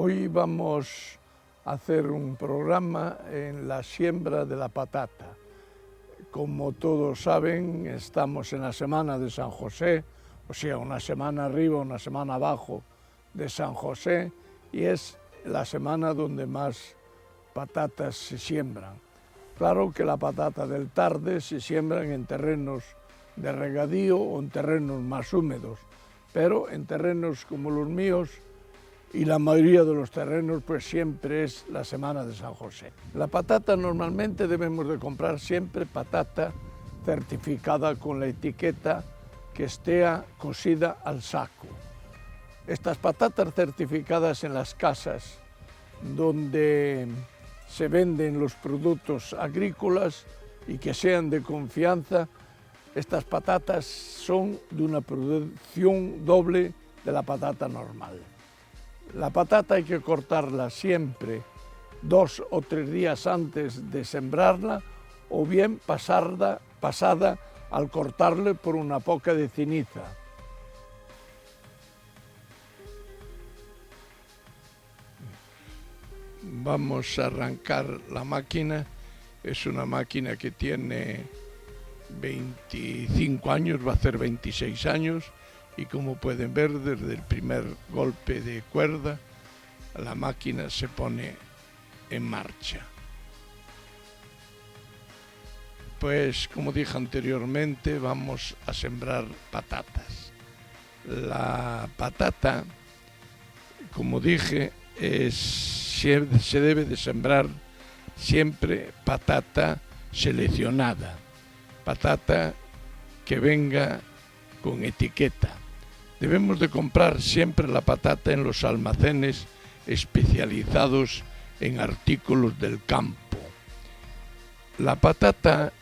Hoy vamos a hacer un programa en la siembra de la patata. Como todos saben, estamos en la semana de San José, o sea, una semana arriba, una semana abajo de San José, y es la semana donde más patatas se siembran. Claro que la patata del tarde se siembran en terrenos de regadío o en terrenos más húmedos, pero en terrenos como los míos y la mayoría de los terrenos, pues siempre es la semana de San José. La patata normalmente debemos de comprar siempre patata certificada con la etiqueta que esté cosida al saco. Estas patatas certificadas en las casas donde se venden los productos agrícolas y que sean de confianza, estas patatas son de una producción doble de la patata normal. La patata hay que cortarla siempre 2 o 3 días antes de sembrarla o bien pasada al cortarle por una poca de ceniza. Vamos a arrancar la máquina. Es una máquina que tiene 25 años, va a hacer 26 años. Y como pueden ver, desde el primer golpe de cuerda, la máquina se pone en marcha. Pues, como dije anteriormente, vamos a sembrar patatas. La patata, como dije, se debe de sembrar siempre patata seleccionada, patata que venga con etiqueta. Debemos de comprar siempre la patata en los almacenes especializados en artículos del campo. La patata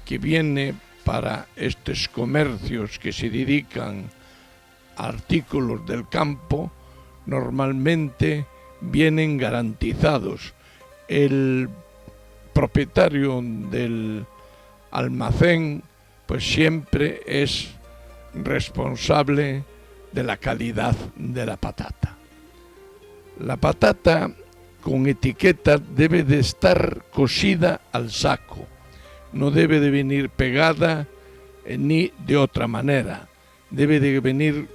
que viene para estos comercios que se dedican a artículos del campo, normalmente vienen garantizados. El propietario del almacén pues siempre es responsable de la calidad de la patata. La patata con etiqueta debe de estar cosida al saco, no debe de venir pegada ni de otra manera, debe de venir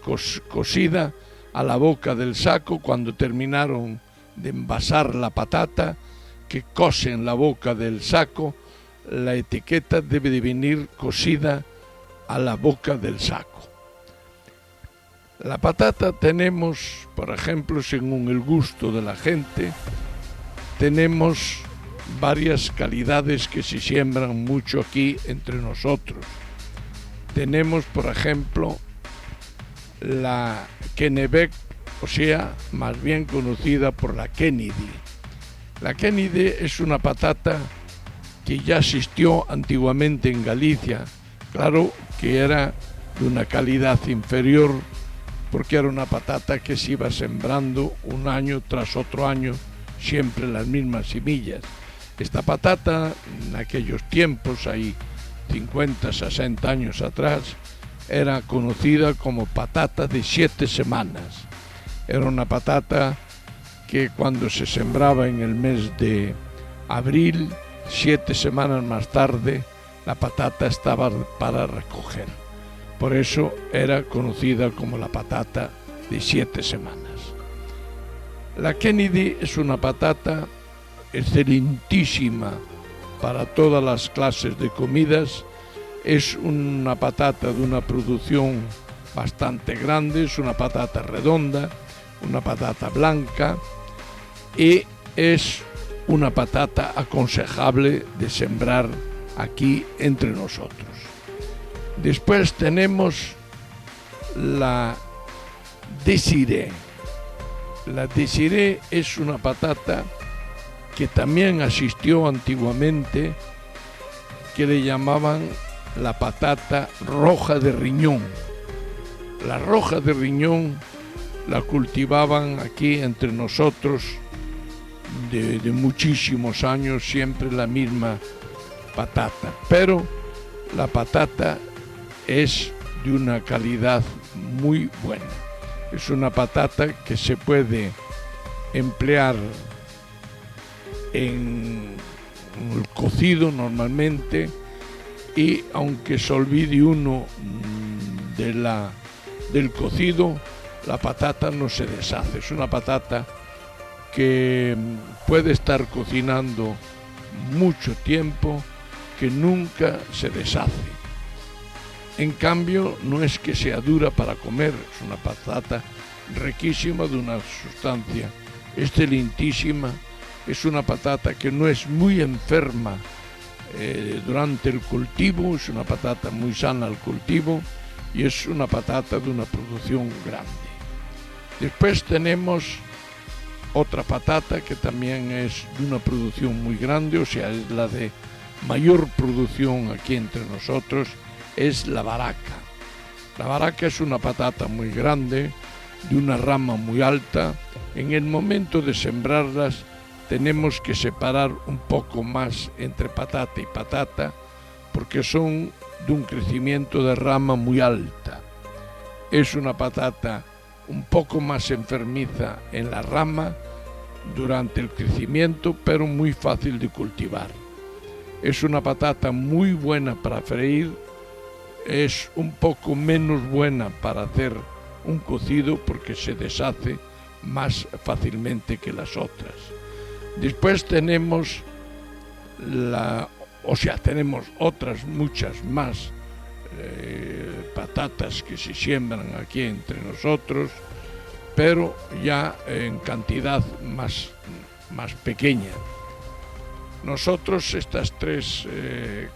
cosida a la boca del saco. Cuando terminaron de envasar la patata, que cosen la boca del saco, la etiqueta debe de venir cosida a la boca del saco. La patata tenemos, por ejemplo, según el gusto de la gente, tenemos varias calidades que se siembran mucho aquí entre nosotros. Tenemos, por ejemplo, la Kennebec, o sea, más bien conocida por la Kennedy. La Kennedy es una patata que ya existió antiguamente en Galicia. Claro que era de una calidad inferior porque era una patata que se iba sembrando un año tras otro año, siempre las mismas semillas. Esta patata, en aquellos tiempos, ahí 50, 60 años atrás, era conocida como patata de 7 semanas. Era una patata que cuando se sembraba en el mes de abril, 7 semanas más tarde, la patata estaba para recoger. Por eso era conocida como la patata de 7 semanas. La Kennedy es una patata excelentísima para todas las clases de comidas. Es una patata de una producción bastante grande, es una patata redonda, una patata blanca y es una patata aconsejable de sembrar aquí entre nosotros. Después tenemos la Désirée. La Désirée es una patata que también existió antiguamente, que le llamaban la patata roja de riñón. La roja de riñón la cultivaban aquí entre nosotros de muchísimos años, siempre la misma patata, pero la patata es de una calidad muy buena. Es una patata que se puede emplear en el cocido normalmente, y aunque se olvide uno del cocido, la patata no se deshace. Es una patata que puede estar cocinando mucho tiempo, que nunca se deshace. En cambio, no es que sea dura para comer, es una patata riquísima de una sustancia excelentísima. Es una patata que no es muy enferma durante el cultivo, es una patata muy sana al cultivo, y es una patata de una producción grande. Después tenemos otra patata que también es de una producción muy grande, o sea, es la de mayor producción aquí entre nosotros, es la baraca. La baraca es una patata muy grande, de una rama muy alta. En el momento de sembrarlas tenemos que separar un poco más entre patata y patata, porque son de un crecimiento de rama muy alta. Es una patata un poco más enfermiza en la rama durante el crecimiento, pero muy fácil de cultivar. Es una patata muy buena para freír, es un poco menos buena para hacer un cocido porque se deshace más fácilmente que las otras. Después tenemos tenemos otras muchas más patatas que se siembran aquí entre nosotros, pero ya en cantidad más pequeña. Nosotros estas tres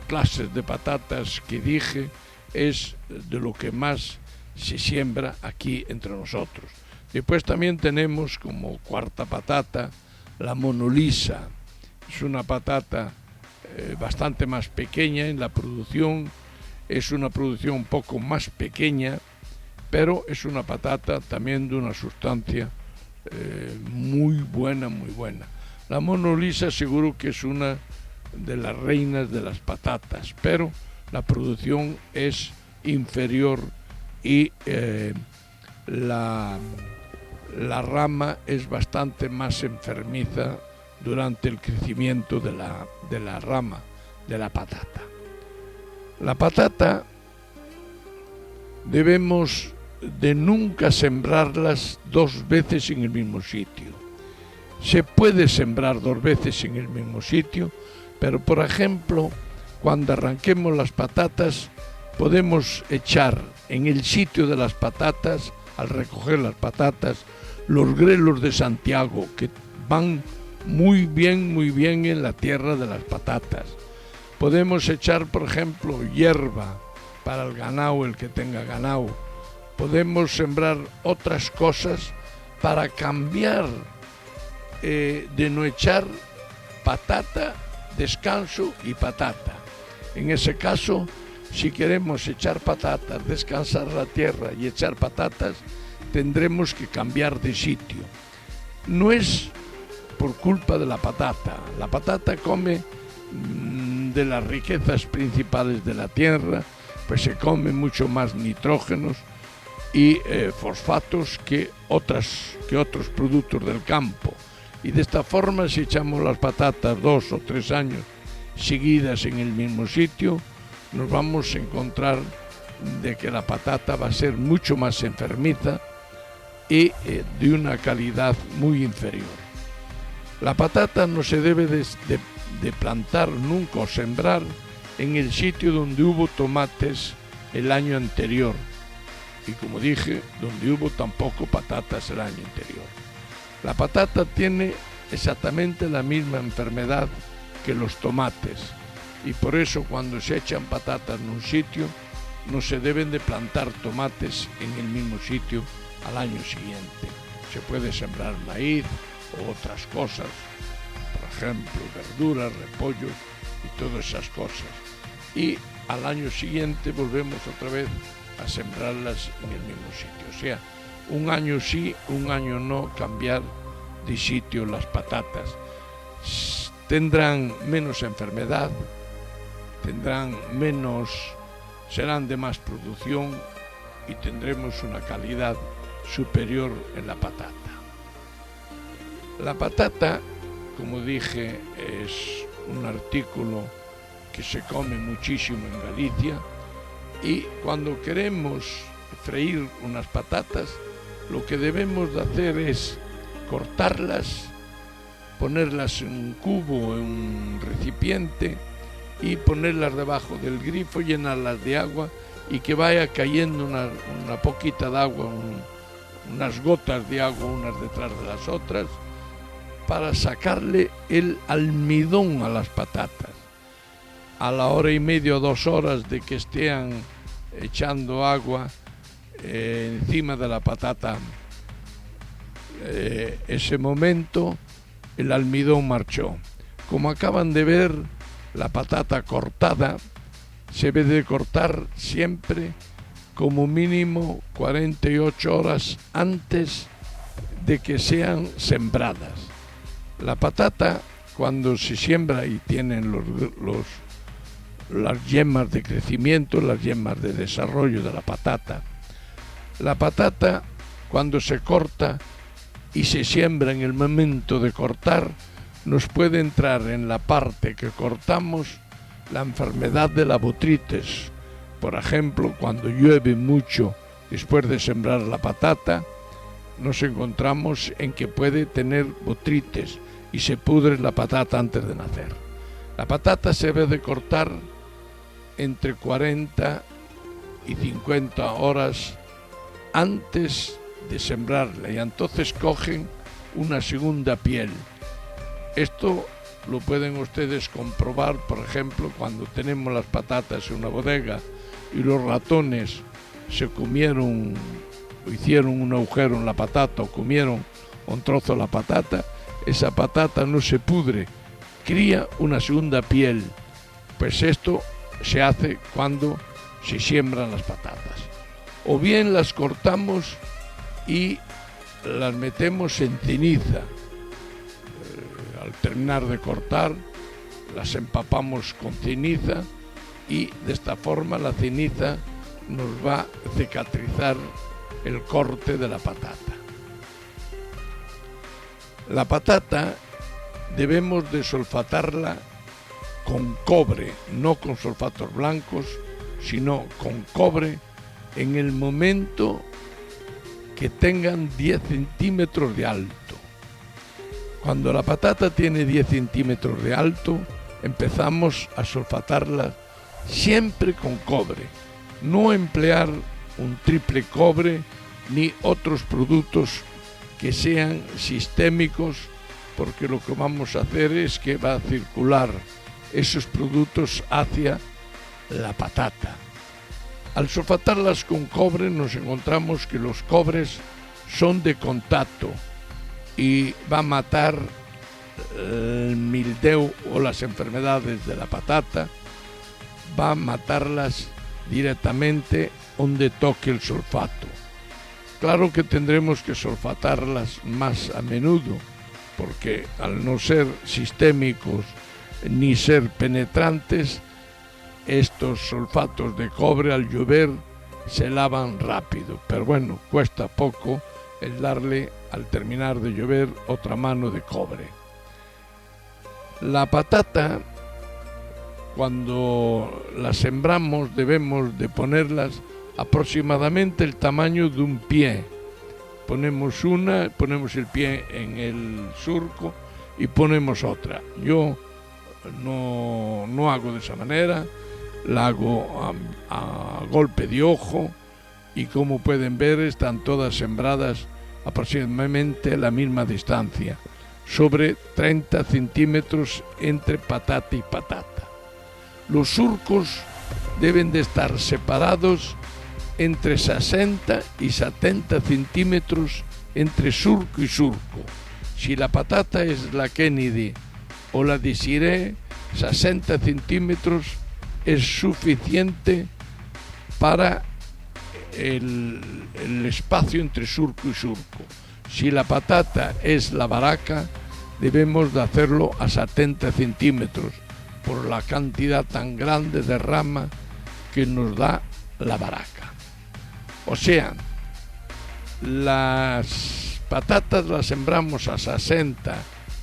clases de patatas que dije es de lo que más se siembra aquí entre nosotros. Después también tenemos como cuarta patata la monolisa. Es una patata bastante más pequeña en la producción, es una producción un poco más pequeña, pero es una patata también de una sustancia muy buena, muy buena. La monolisa seguro que es una de las reinas de las patatas, pero la producción es inferior y la rama es bastante más enfermiza durante el crecimiento de la rama de la patata. La patata debemos de nunca sembrarlas dos veces en el mismo sitio. Se puede sembrar dos veces en el mismo sitio, pero por ejemplo, cuando arranquemos las patatas, podemos echar en el sitio de las patatas, al recoger las patatas, los grelos de Santiago, que van muy bien en la tierra de las patatas. Podemos echar, por ejemplo, hierba para el ganado, el que tenga ganado. Podemos sembrar otras cosas para cambiar de no echar patata, descanso y patata. En ese caso, si queremos echar patatas, descansar la tierra y echar patatas, tendremos que cambiar de sitio. No es por culpa de la patata. La patata come de las riquezas principales de la tierra, pues se come mucho más nitrógenos y fosfatos que otros productos del campo. Y de esta forma, si echamos las patatas 2 o 3 años seguidas en el mismo sitio, nos vamos a encontrar de que la patata va a ser mucho más enfermiza y de una calidad muy inferior. La patata no se debe de plantar nunca o sembrar en el sitio donde hubo tomates el año anterior, y como dije, donde hubo tampoco patatas el año anterior. La patata tiene exactamente la misma enfermedad que los tomates, y por eso cuando se echan patatas en un sitio no se deben de plantar tomates en el mismo sitio al año siguiente. Se puede sembrar maíz o otras cosas, por ejemplo verduras, repollos y todas esas cosas, y al año siguiente volvemos otra vez a sembrarlas en el mismo sitio. O sea, un año sí, un año no, cambiar de sitio las patatas. Tendrán menos enfermedad, serán de más producción y tendremos una calidad superior en la patata. La patata, como dije, es un artículo que se come muchísimo en Galicia, y cuando queremos freír unas patatas, lo que debemos de hacer es cortarlas, ponerlas en un cubo, en un recipiente, y ponerlas debajo del grifo, llenarlas de agua y que vaya cayendo una poquita de agua, unas gotas de agua unas detrás de las otras, para sacarle el almidón a las patatas. A la hora y media o 2 horas de que estén echando agua encima de la patata, ese momento el almidón marchó. Como acaban de ver, la patata cortada se debe de cortar siempre como mínimo 48 horas antes de que sean sembradas. La patata, cuando se siembra y tienen las yemas de crecimiento, las yemas de desarrollo de la patata, cuando se corta y se siembra en el momento de cortar, nos puede entrar en la parte que cortamos la enfermedad de la botrytis. Por ejemplo, cuando llueve mucho después de sembrar la patata, nos encontramos en que puede tener botrytis y se pudre la patata antes de nacer. La patata se debe de cortar entre 40 y 50 horas antes de sembrarla, y entonces cogen una segunda piel. Esto lo pueden ustedes comprobar, por ejemplo, cuando tenemos las patatas en una bodega y los ratones se comieron o hicieron un agujero en la patata o comieron un trozo de la patata, esa patata no se pudre, cría una segunda piel. Pues esto se hace cuando se siembran las patatas. O bien las cortamos y las metemos en ceniza. Al terminar de cortar, las empapamos con ceniza y de esta forma la ceniza nos va a cicatrizar el corte de la patata. La patata debemos de sulfatarla con cobre, no con sulfatos blancos, sino con cobre en el momento que tengan 10 centímetros de alto. Cuando la patata tiene 10 centímetros de alto, empezamos a sulfatarla siempre con cobre. No emplear un triple cobre ni otros productos que sean sistémicos, porque lo que vamos a hacer es que va a circular esos productos hacia la patata. Al sulfatarlas con cobre nos encontramos que los cobres son de contacto y va a matar el mildew o las enfermedades de la patata, va a matarlas directamente donde toque el sulfato. Claro que tendremos que sulfatarlas más a menudo, porque al no ser sistémicos ni ser penetrantes, estos sulfatos de cobre al llover se lavan rápido, pero bueno, cuesta poco el darle al terminar de llover otra mano de cobre. La patata, cuando la sembramos, debemos de ponerlas aproximadamente el tamaño de un pie. Ponemos el pie en el surco y ponemos otra. Yo no hago de esa manera, la hago a golpe de ojo, y como pueden ver están todas sembradas aproximadamente a la misma distancia, sobre 30 centímetros entre patata y patata. Los surcos deben de estar separados entre 60 y 70 centímetros entre surco y surco. Si la patata es la Kennedy o la Desiree, 60 centímetros es suficiente para el espacio entre surco y surco. Si la patata es la Baraka, debemos de hacerlo a 70 centímetros por la cantidad tan grande de rama que nos da la Baraka. O sea, las patatas las sembramos a 60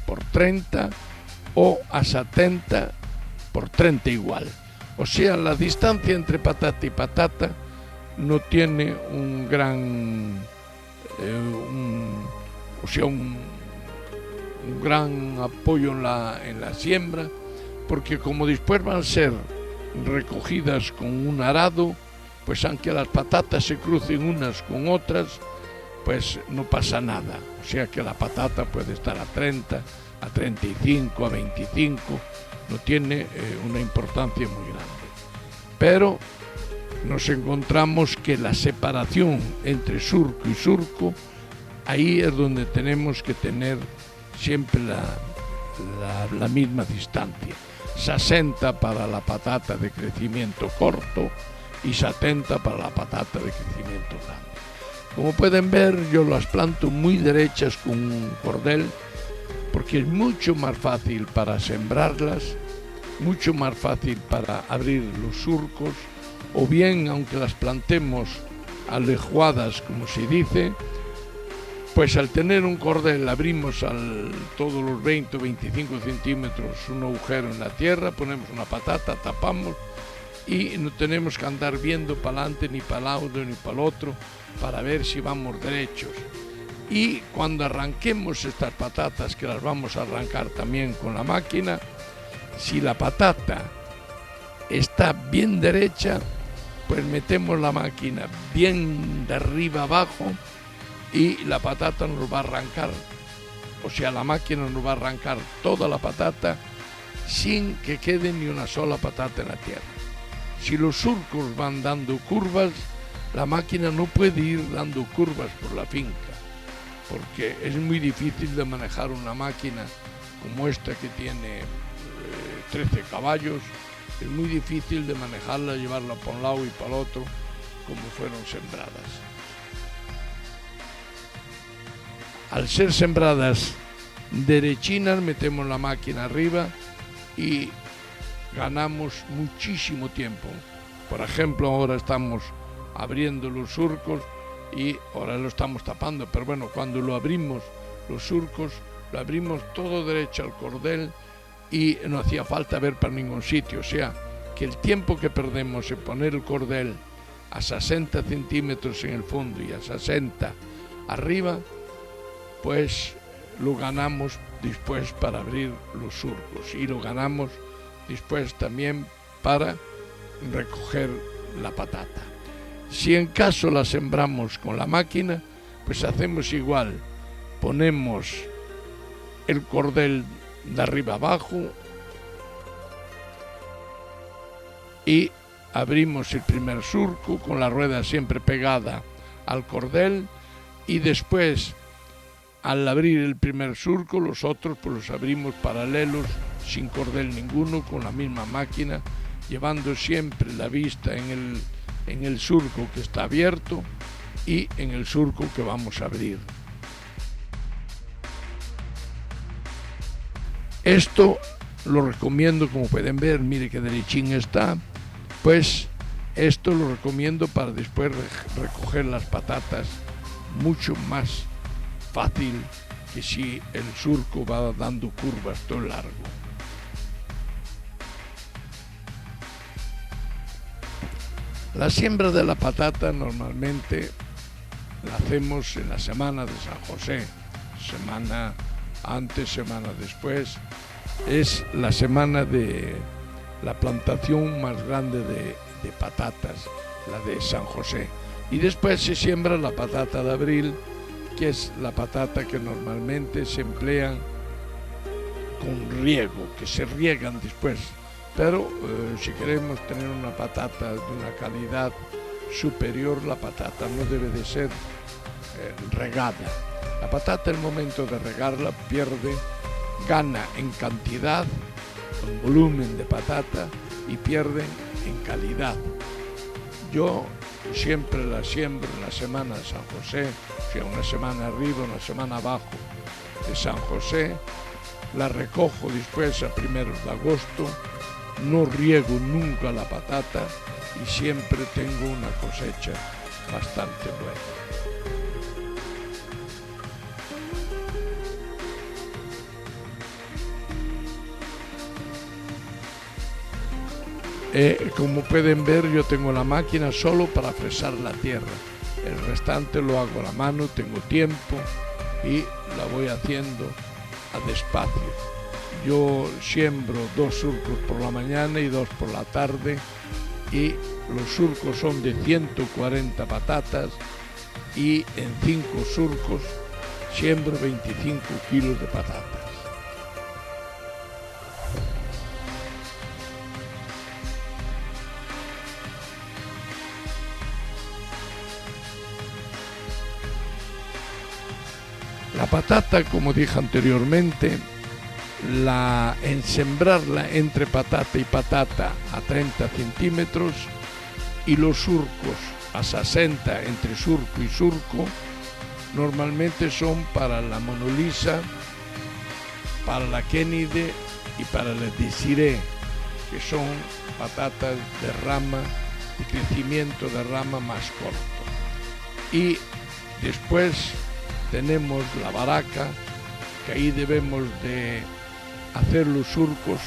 por 30 o a 70 por 30 igual. O sea, la distancia entre patata y patata no tiene un gran un gran apoyo en la siembra, porque como después van a ser recogidas con un arado, pues aunque las patatas se crucen unas con otras, pues no pasa nada. O sea que la patata puede estar a 30, a 35, a 25, no tiene una importancia muy grande. Pero nos encontramos que la separación entre surco y surco, ahí es donde tenemos que tener siempre la misma distancia. 60 para la patata de crecimiento corto y 70 para la patata de crecimiento grande. Como pueden ver, yo las planto muy derechas con un cordel, porque es mucho más fácil para sembrarlas, mucho más fácil para abrir los surcos, o bien, aunque las plantemos alejuadas, como se dice, pues al tener un cordel abrimos todos los 20 o 25 centímetros un agujero en la tierra, ponemos una patata, tapamos y no tenemos que andar viendo para adelante ni para el lado ni para el otro para ver si vamos derechos. Y cuando arranquemos estas patatas, que las vamos a arrancar también con la máquina, si la patata está bien derecha, pues metemos la máquina bien de arriba abajo y la patata nos va a arrancar, o sea, la máquina nos va a arrancar toda la patata sin que quede ni una sola patata en la tierra. Si los surcos van dando curvas, la máquina no puede ir dando curvas por la finca, porque es muy difícil de manejar una máquina como esta que tiene 13 caballos, es muy difícil de manejarla, llevarla para un lado y para el otro, como fueron sembradas. Al ser sembradas derechinas, metemos la máquina arriba y ganamos muchísimo tiempo. Por ejemplo, ahora estamos abriendo los surcos y ahora lo estamos tapando, pero bueno, cuando lo abrimos, los surcos, lo abrimos todo derecho al cordel y no hacía falta ver para ningún sitio. O sea, que el tiempo que perdemos en poner el cordel a 60 centímetros en el fondo y a 60 arriba, pues lo ganamos después para abrir los surcos y lo ganamos después también para recoger la patata. Si en caso la sembramos con la máquina, pues hacemos igual, ponemos el cordel de arriba abajo y abrimos el primer surco con la rueda siempre pegada al cordel, y después al abrir el primer surco los otros pues los abrimos paralelos sin cordel ninguno con la misma máquina, llevando siempre la vista en el surco que está abierto y en el surco que vamos a abrir. Esto lo recomiendo, como pueden ver, mire que derechín está, pues esto lo recomiendo para después recoger las patatas mucho más fácil que si el surco va dando curvas todo largo. La siembra de la patata normalmente la hacemos en la semana de San José, semana antes, semana después. Es la semana de la plantación más grande de patatas, la de San José. Y después se siembra la patata de abril, que es la patata que normalmente se emplean con riego, que se riegan después. Pero si queremos tener una patata de una calidad superior, la patata no debe de ser regada. La patata, en el momento de regarla, gana en cantidad, en volumen de patata, y pierde en calidad. Yo siempre la siembro en la semana de San José, o sea, una semana arriba, una semana abajo de San José. La recojo después a primeros de agosto. No riego nunca la patata y siempre tengo una cosecha bastante buena. Como pueden ver, yo tengo la máquina solo para fresar la tierra. El restante lo hago a la mano, tengo tiempo y la voy haciendo a despacio. Yo siembro 2 surcos por la mañana y 2 por la tarde, y los surcos son de 140 patatas, y en 5 surcos siembro 25 kilos de patatas. La patata, como dije anteriormente, en sembrarla entre patata y patata a 30 centímetros y los surcos a 60 entre surco y surco, normalmente son para la monolisa, para la Kennedy y para la Desiree, que son patatas de rama, de crecimiento de rama más corto. Y después tenemos la baraca, que ahí debemos de hacer los surcos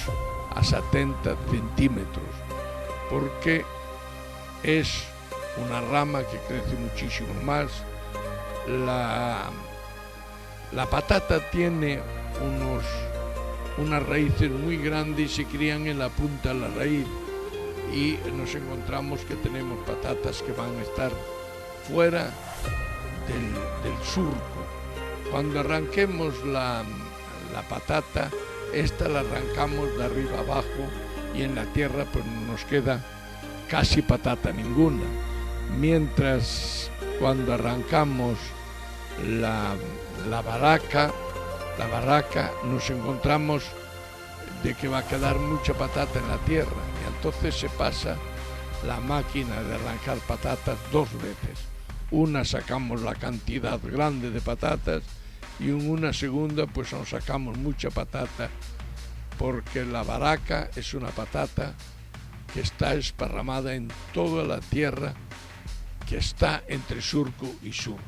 a 70 centímetros, porque es una rama que crece muchísimo más. La patata tiene unas raíces muy grandes y se crían en la punta de la raíz, y nos encontramos que tenemos patatas que van a estar fuera del surco. Cuando arranquemos la patata, esta la arrancamos de arriba abajo, y en la tierra pues nos queda casi patata ninguna. Mientras cuando arrancamos la baraca nos encontramos de que va a quedar mucha patata en la tierra, y entonces se pasa la máquina de arrancar patatas 2 veces. Una sacamos la cantidad grande de patatas, y en una segunda pues nos sacamos mucha patata, porque la baraca es una patata que está esparramada en toda la tierra que está entre surco y surco.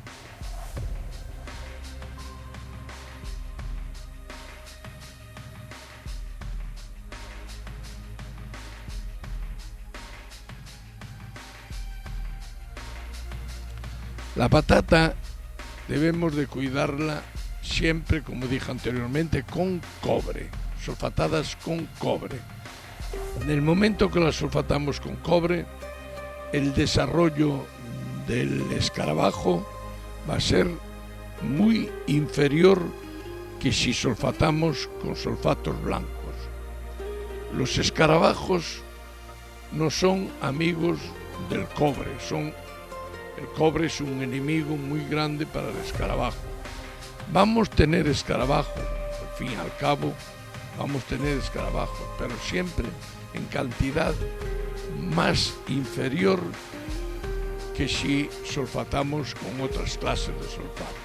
La patata debemos de cuidarla siempre, como dije anteriormente, con cobre, sulfatadas con cobre. En el momento que las sulfatamos con cobre, el desarrollo del escarabajo va a ser muy inferior que si sulfatamos con sulfatos blancos. Los escarabajos no son amigos del cobre, el cobre es un enemigo muy grande para el escarabajo. Vamos a tener escarabajo, al fin y al cabo, vamos a tener escarabajo, pero siempre en cantidad más inferior que si sulfatamos con otras clases de sulfato.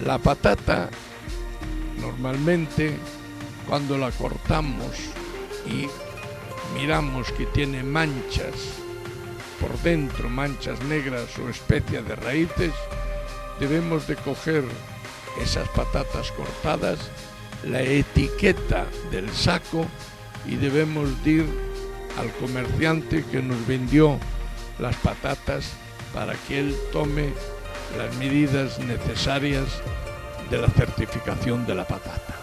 La patata, normalmente, cuando la cortamos y miramos que tiene manchas por dentro, manchas negras o especias de raíces, debemos de coger esas patatas cortadas, la etiqueta del saco, y debemos de ir al comerciante que nos vendió las patatas para que él tome las medidas necesarias de la certificación de la patata.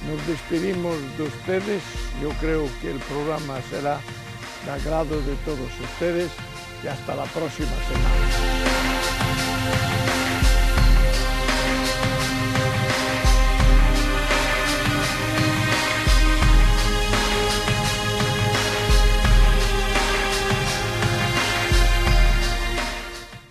Nos despedimos de ustedes. Yo creo que el programa será de agrado de todos ustedes, y hasta la próxima semana.